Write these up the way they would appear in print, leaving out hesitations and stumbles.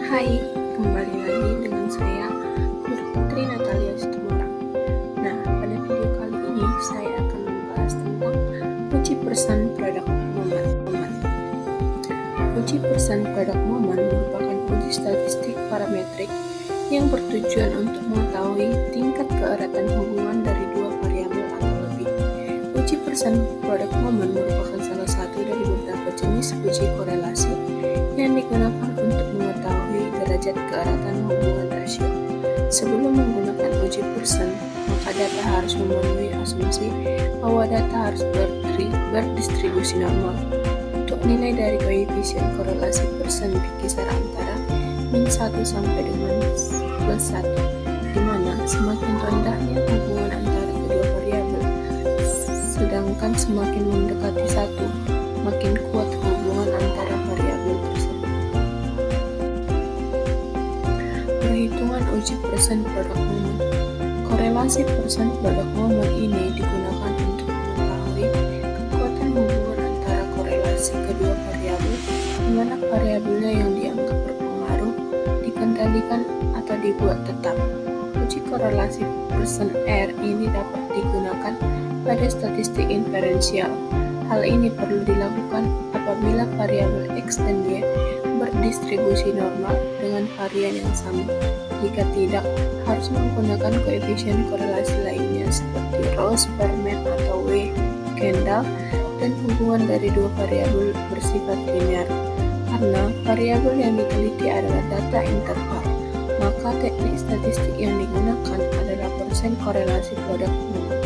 Hai, kembali lagi dengan saya, Putri Natalia Situmorang. Nah, pada video kali ini saya akan membahas tentang uji persan product moment. Uji persan product moment merupakan uji statistik parametrik yang bertujuan untuk mengetahui tingkat keeratan hubungan dari dua variabel atau lebih. Uji persan product moment merupakan salah satu dari beberapa jenis uji korelasi yang digunakan untuk mengetahui derajat keeratan hubungan rasio. Sebelum menggunakan uji persen, maka data harus memenuhi asumsi bahwa data harus berdistribusi normal. Untuk nilai dari koefisien korelasi persen berkisar antara -1 sampai dengan +1, di mana semakin rendahnya hubungan antara kedua variabel, sedangkan semakin mendekati 1, makin kuat hubungan antara variabel tersebut. Perhitungan uji persen product moment. Korelasi persen product moment ini digunakan untuk mengetahui kekuatan hubungan antara korelasi kedua variabel, di mana variabelnya yang dianggap berpengaruh dikendalikan atau dibuat tetap. Uji korelasi persen R ini dapat digunakan pada statistik inferensial. Hal ini perlu dilakukan apabila variabel X dan Y berdistribusi normal dengan varian yang sama. Jika tidak, harus menggunakan koefisien korelasi lainnya seperti Ross-Perman atau W. Kendall, dan hubungan dari dua variabel bersifat linear. Karena variabel yang diteliti adalah data interval, maka teknik statistik yang digunakan adalah persen korelasi product moment.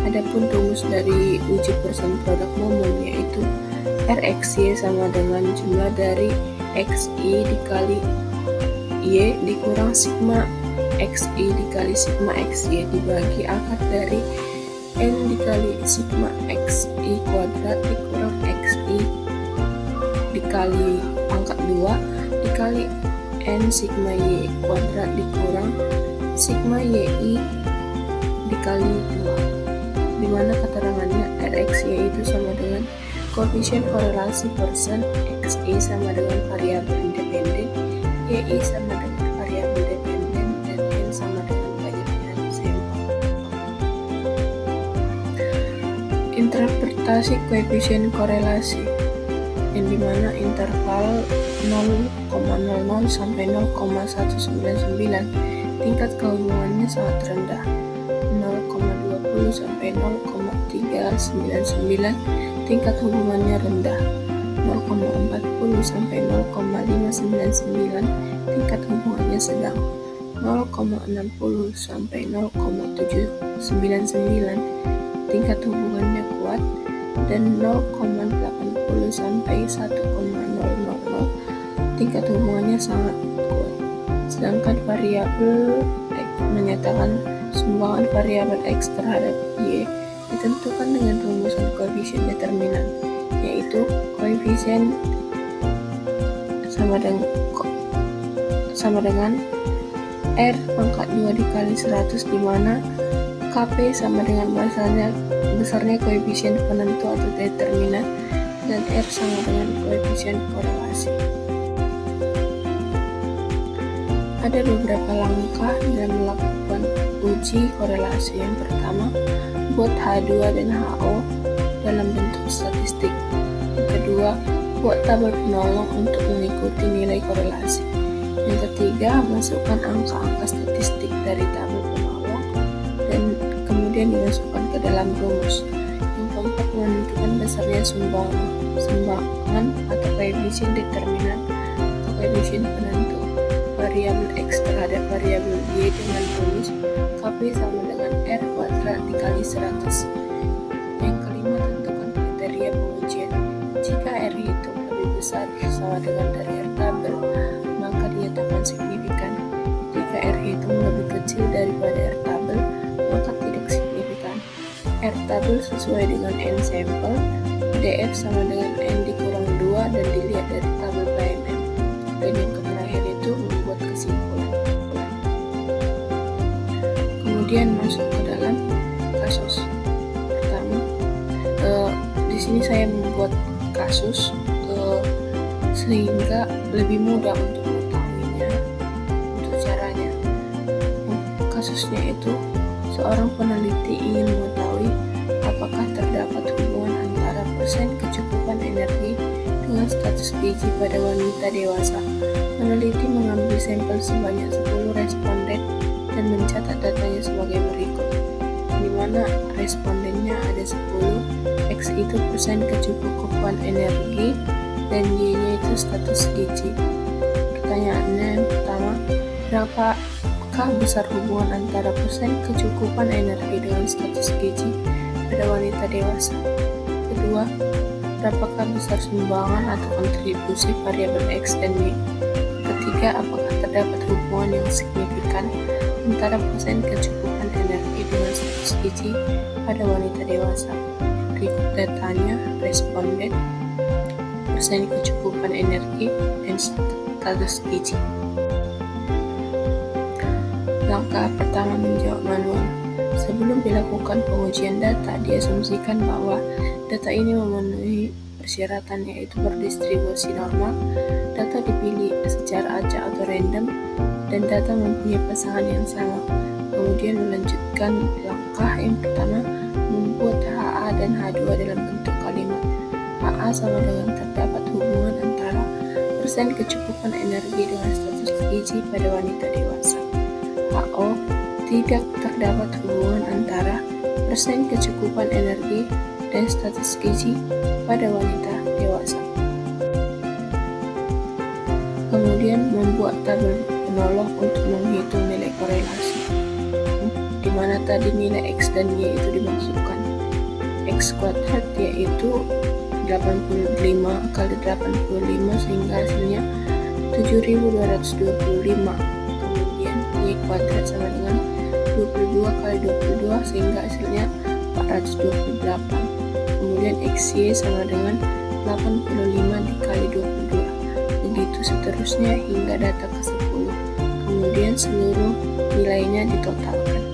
Adapun rumus dari uji persen product moment yaitu RXY sama dengan jumlah dari XI dikali Y dikurang sigma XI dikali sigma XY dibagi akar dari N dikali sigma XI kuadrat dikurang XI dikali pangkat 2 dikali N sigma Y kuadrat dikurang sigma YI dikali 2, di mana keterangannya RXY itu sama dengan koefisien korelasi persen, XI sama dengan variabel independen, YI sama dengan variabel dependen, dan N sama dengan banyaknya sampel. Interpretasi koefisien korelasi, yang dimana interval 0,00 sampai 0,199 tingkat kehubungannya sangat rendah, 0,20 sampai 0,399 tingkat hubungannya rendah, 0,40 sampai 0,599 tingkat hubungannya sedang, 0,60 sampai 0,799 tingkat hubungannya kuat, dan 0,80 sampai 1,000 tingkat hubungannya sangat kuat. Sedangkan variabel X menyatakan sumbangan variabel X terhadap Y ditentukan dengan rumusan koefisien determinan, yaitu koefisien sama dengan R pangkat 2 dikali 100, di mana Kp sama dengan besarnya koefisien penentu atau determinan, dan R sama dengan koefisien korelasi. Ada beberapa langkah dalam melakukan uji korelasi. Yang pertama, buat H2 dan HO dalam bentuk statistik. Yang kedua, buat tabel penolong untuk mengikuti nilai korelasi. Yang ketiga, masukkan angka-angka statistik dari tabel penolong dan kemudian dimasukkan ke dalam rumus. Yang keempat, menentukan besarnya sumbangan atau koefisien determinan atau koefisien penentu variabel X terhadap variabel Y dengan rumus Kp sama dengan R kuadrat dikali 100. Yang kelima, tentukan kriteria pengujian. Jika R itu lebih besar sama dengan dari R tabel, maka dinyatakan signifikan. Jika R hitung lebih kecil daripada R tabel, maka tidak signifikan. R tabel sesuai dengan N sampel, DF sama dengan N dikurang 2 dan dilihat dari tabel PMM. Dan yang terakhir itu membuat kesimpulan. Kemudian masuk ke dalam kasus. Pertama, di sini saya membuat kasus sehingga lebih mudah untuk mengetahuinya. Untuk caranya, kasusnya itu seorang peneliti ingin mengetahui apakah terdapat hubungan antara persen kecukupan energi dengan status gizi pada wanita dewasa. Peneliti mengambil sampel sebanyak 10 responden dan mencatat datanya sebagai berikut, di mana respondennya ada 10, X itu persen kecukupan energi, dan Y-nya itu status gizi. Pertanyaannya yang pertama, berapakah besar hubungan antara persen kecukupan energi dengan status gizi pada wanita dewasa? Kedua, berapakah besar sumbangan atau kontribusi variabel X dan Y? Ketiga, apakah terdapat hubungan yang signifikan antara persen kecukupan energi dengan status gizi pada wanita dewasa? Berikut datanya responden, persen kecukupan energi, dan status gizi. Langkah pertama, menjawab manual. Sebelum dilakukan pengujian data, diasumsikan bahwa data ini memenuhi persyaratan, yaitu berdistribusi normal, data dipilih secara acak atau random, dan data mempunyai pasangan yang sama. Kemudian melanjutkan langkah yang pertama, membuat HA dan H2 dalam bentuk kalimat. HA sama dengan terdapat hubungan antara persen kecukupan energi dengan status gizi pada wanita dewasa. HO, tidak terdapat hubungan antara persen kecukupan energi dan status gizi pada wanita dewasa. Kemudian membuat tabel penolong untuk menghitung nilai korelasi, di mana tadi nilai X dan Y itu dimasukkan. X kuadrat yaitu 85 kali 85 sehingga hasilnya 7225. Kemudian Y kuadrat sama dengan 22 kali 22 sehingga hasilnya 428. Kemudian XY sama dengan 85 dikali 22. Begitu seterusnya hingga data ke-10. Kemudian seluruh nilainya ditotalkan.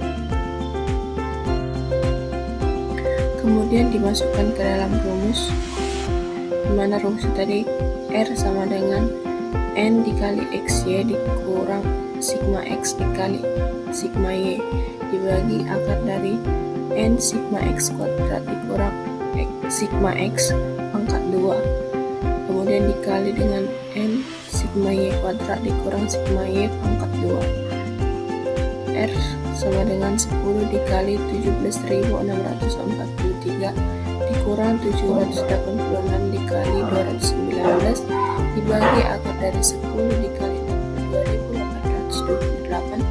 Kemudian dimasukkan ke dalam rumus, di mana rumus tadi R sama dengan N dikali XY dikurang sigma X dikali sigma Y dibagi akar dari N sigma X kuadrat dikurang sigma X pangkat 2, kemudian dikali dengan N sigma Y kuadrat dikurang sigma Y pangkat 2. R sama dengan 10 dikali 17.643 dikurang 786 dikali 219 dibagi akar dari 10 dikali 62.828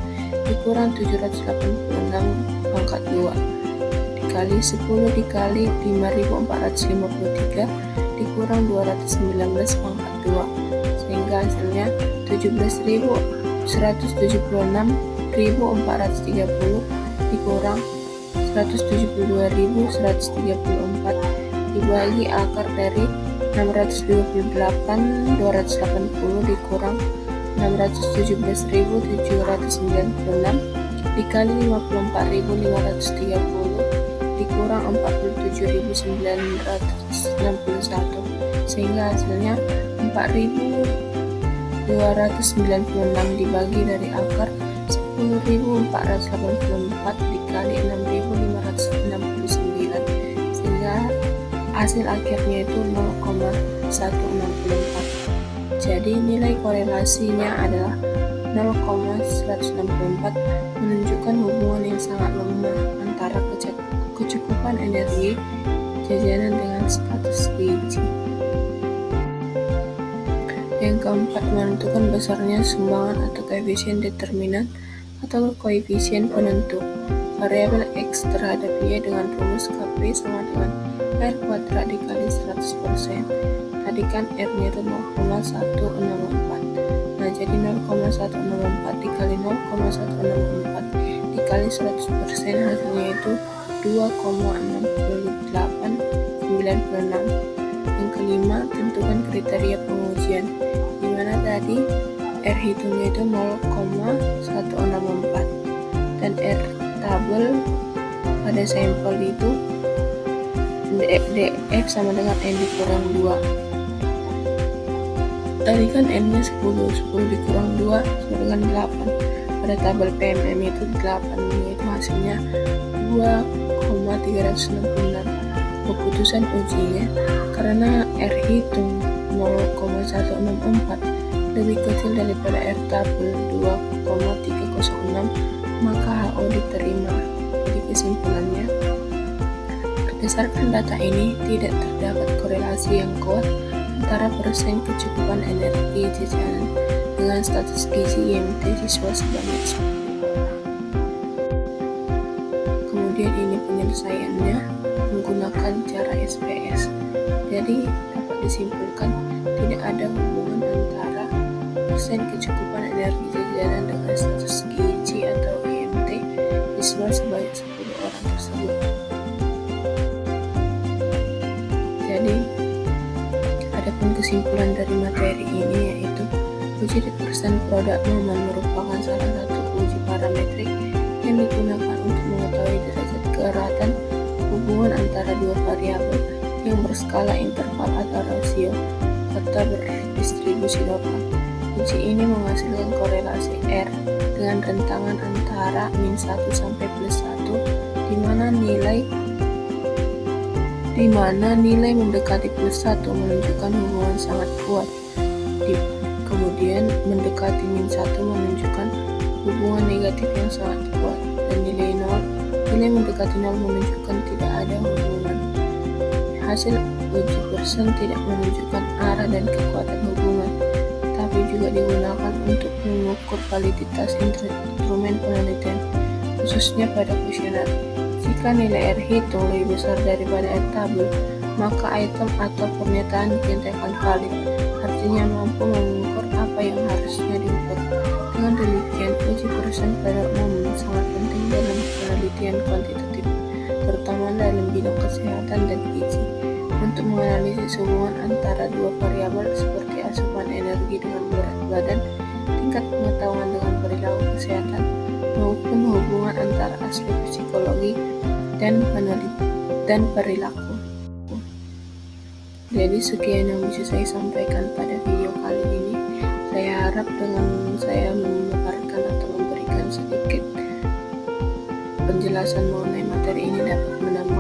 dikurang 786 pangkat 2 dikali 10 dikali 5.453 dikurang 219 pangkat 2 sehingga hasilnya 17.176.430 dikurang 172.134 dibagi akar dari 628.280 dikurang 617.796 dikali 54.530 dikurang 47.961 sehingga hasilnya 4.296 dibagi dari akar 10.484 dikali 6.569 sehingga hasil akhirnya itu 0,164. Jadi nilai korelasinya adalah 0,164, menunjukkan hubungan yang sangat lemah antara kecukupan energi jajanan dengan status gizi. Yang keempat, menentukan besarnya sumbangan atau koefisien determinan atau koefisien penentu variabel X terhadap Y dengan rumus KP sama dengan R kuadrat dikali 100%. Tadi kan R-nya itu 0,164. Nah, jadi 0,164 dikali 0,164 dikali 100% hasilnya itu 2,6896. Yang kelima, tentukan kriteria pengujian, di mana tadi R hitungnya itu 0,164 dan R tabel pada sampel itu DF sama dengan N dikurang 2. Tadi kan N-nya 10 dikurang 2 sama dengan 8. Pada tabel PMM itu 8, yaitu hasilnya 2,366. Keputusan ujinya, karena R hitung 0,164 lebih kecil daripada R tabel 2,306, maka HO diterima. Jadi kesimpulannya, berdasarkan data ini tidak terdapat korelasi yang kuat antara persen kecukupan energi jajanan dengan status gizi IMT siswa sebanyak 10 orang. Kemudian ini penyelesaiannya menggunakan cara SPS. Jadi dapat disimpulkan tidak ada hubungan antara persen kecukupan energi jajanan dengan status gizi atau IMT siswa sebanyak 10 orang tersebut. Jadi adapun kesimpulan dari materi ini yaitu uji persen produk momen merupakan salah satu uji parametrik yang digunakan untuk mengetahui derajat keeratan hubungan antara dua variabel yang berskala interval atau rasio serta berdistribusi normal. Uji ini menghasilkan korelasi R dengan rentangan antara -1 sampai +1 di mana nilai mendekati +1 menunjukkan hubungan sangat kuat. Kemudian mendekati -1 menunjukkan hubungan negatif yang sangat kuat, dan nilai mendekati 0 menunjukkan tidak ada hubungan. Hasil uji persen tidak menunjukkan arah dan kekuatan hubungan, tapi juga digunakan untuk mengukur validitas instrumen penelitian, khususnya pada kuesioner. Jika nilai R hitung lebih besar daripada R tabel, maka item atau pernyataan dinyatakan valid, artinya mampu mengukur apa yang harusnya diukur. Dengan demikian, uji persen pada umum sangat penting dalam penelitian kuantitatif, terutama dalam bidang kesehatan dan gizi, untuk menganalisis hubungan antara dua variabel seperti asupan energi dengan berat badan, tingkat pengetahuan dengan perilaku kesehatan, maupun hubungan antara aspek psikologi dan perilaku. Jadi sekian yang bisa saya sampaikan pada video kali ini. Saya harap dengan saya memaparkan atau memberikan sedikit penjelasan mengenai materi ini dapat menambah